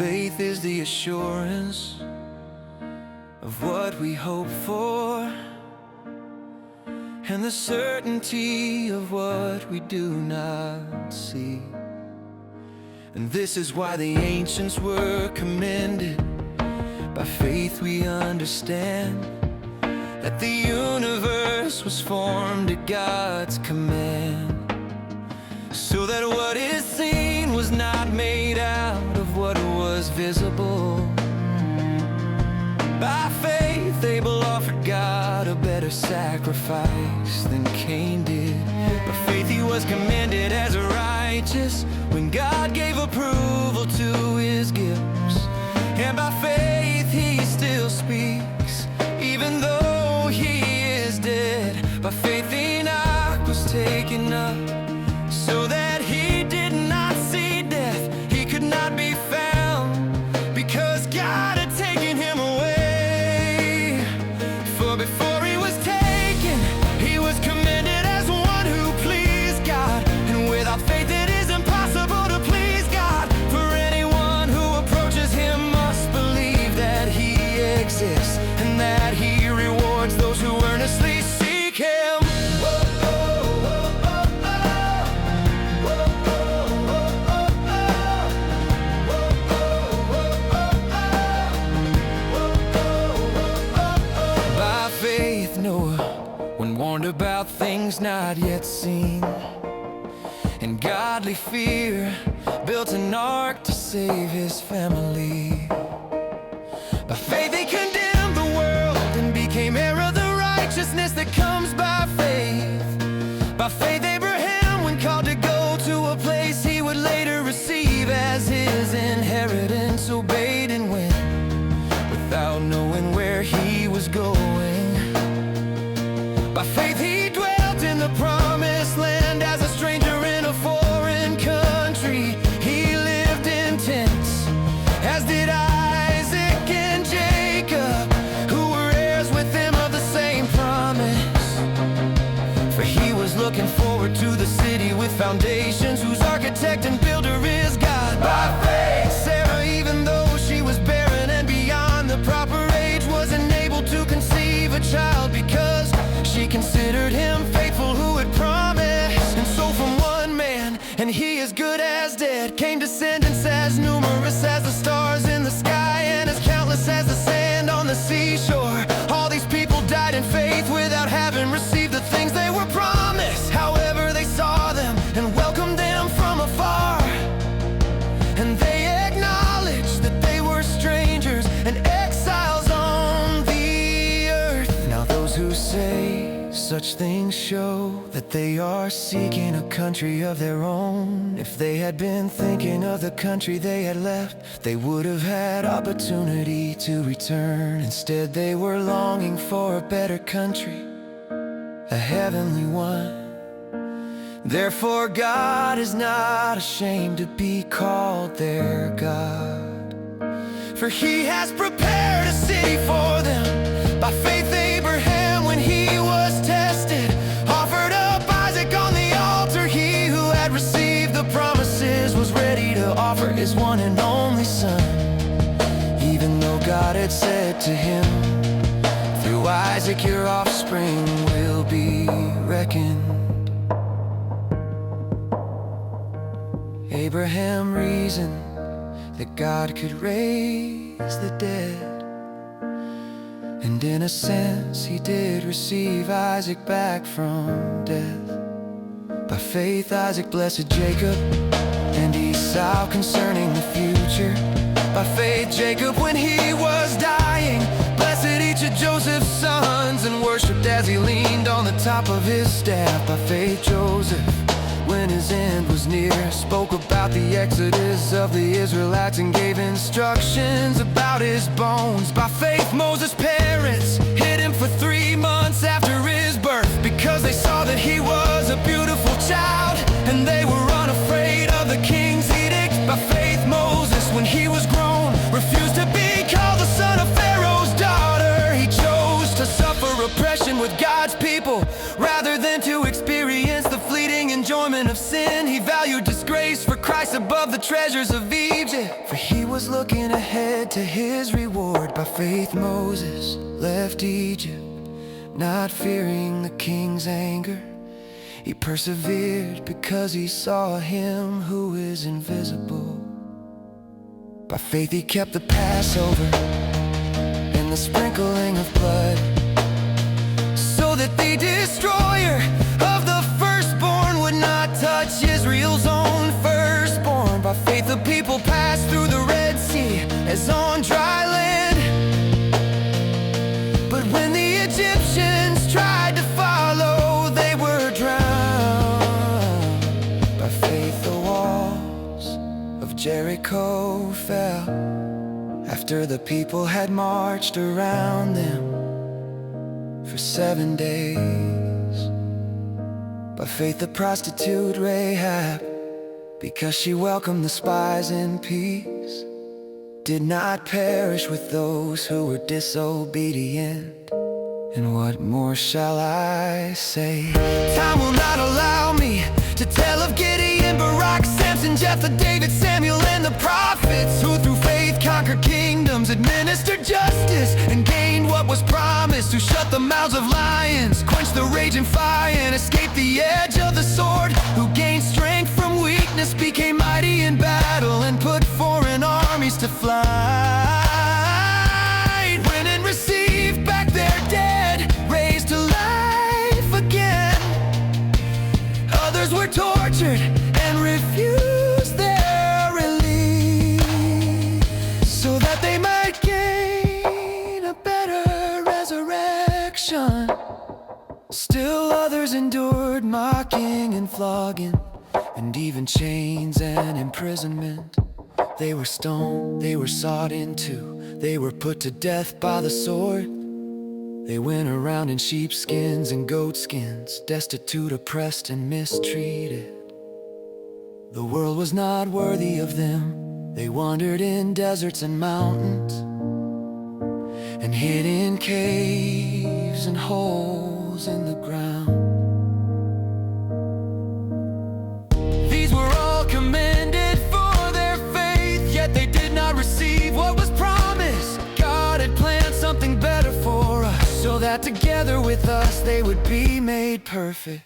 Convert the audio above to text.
faith is the assurance of what we hope for, and the certainty of what we do not see. And this is why the ancients were commended. By faith we understand that the universe was formed at God's command, so that what is seen was not made out of what was visible. By faith Abel offered God a better sacrifice than Cain did. By faith he was commended as righteous when God gave approval to his gifts. And by faith he still speaks, even though he is dead. By faith Enoch was taken up, so that he did not see death. He could not be found, because God had taken him away. For before he was taken, he was commended as one who pleased God. And without faith it is impossible to please God. For anyone who approaches him must believe that he exists, and that he rewards those who earnestly seek him. Noah, when warned about things not yet seen, in godly fear built an ark to save his family. By faith he condemned the world and became heir of the righteousness that comes by faith. By faith Abraham, when called to go to a place he would later receive as his inheritance, obeyed and went without knowing where he was going. By faith he dwelt in the promised land as a stranger in a foreign country. He lived in tents, as did Isaac and Jacob, who were heirs with him of the same promise. For he was looking forward to the city with foundations, whose architect and builder is God. By faith Sarah, even though she was barren and beyond the proper age, was enabled to conceive a child, because she considered him faithful who had promised. And so from one man, and he is good as dead, came descendants as numerous as the stars in the sky, and as countless as the sand on the seashore. All these people died in faith without having received the things they were promised. However, they saw them and welcomed them from afar, and they acknowledged that they were strangers and exiles on the earth. Now those who say such things show that they are seeking a country of their own. If they had been thinking of the country they had left, they would have had opportunity to return. Instead, they were longing for a better country, a heavenly one. Therefore God is not ashamed to be called their God, for he has prepared a city for them. By faith Abraham, when he was tested, offered up Isaac on the altar. He who had received the promises was ready to offer his one and only son, even though God had said to him, through Isaac your offspring will be reckoned. Abraham reasoned that God could raise the dead, and in a sense he did receive Isaac back from death. By faith Isaac blessed Jacob and Esau concerning the future. By faith Jacob, when he was dying, blessed each of Joseph's sons and worshipped as he leaned on the top of his staff. By faith Joseph, when his end was near, spoke about the exodus of the Israelites and gave instructions about his bones. By faith Moses' parents hid him for 3 months after his birth, because they saw that he was a beautiful child, and they were unafraid of the king's edict. By faith Moses, when he was grown, refused to be called the son of Pharaoh's daughter. He chose to suffer oppression with God's people rather than to experience the fleeting enjoyment of sin. He valued disgrace for Christ above the treasures of Egypt, for he was looking ahead to his reward. By faith Moses left Egypt, not fearing the king's anger. He persevered because he saw him who is invisible. By faith he kept the Passover and the sprinkling of blood, so that the destroyer of the firstborn would not touch Israel's own firstborn. By faith the people passed through the Red Sea as on dry land. But when the Egyptians tried to follow, they were drowned. By faith the walls of Jericho fell after the people had marched around them for 7 days. By faith the prostitute Rahab, because she welcomed the spies in peace, did not perish with those who were disobedient. And what more shall I say? Time will not allow me to tell of Gideon, Barak, Samson, Jephthah, David, Samuel, and the prophets, who through faith conquered kingdoms, administered justice, and gained what was promised, who shut the mouths of lions, quenched the raging fire, and escaped the edge of the sword, who gained strength from weakness, became mighty in battle, and put foreign armies to flight, went and received back their dead, raised to life again. Others were tortured and refused their release, so that they might gain a better resurrection. Still others endured mocking and flogging, and even chains and imprisonment. They were stoned, they were sawed in two, they were put to death by the sword. They went around in sheepskins and goatskins, destitute, oppressed, and mistreated. The world was not worthy of them. They wandered in deserts and mountains, and hid in caves and holes in the ground. These were all commended for their faith, yet they did not receive what was promised. God had planned something better for us, so that together with us they would be made perfect.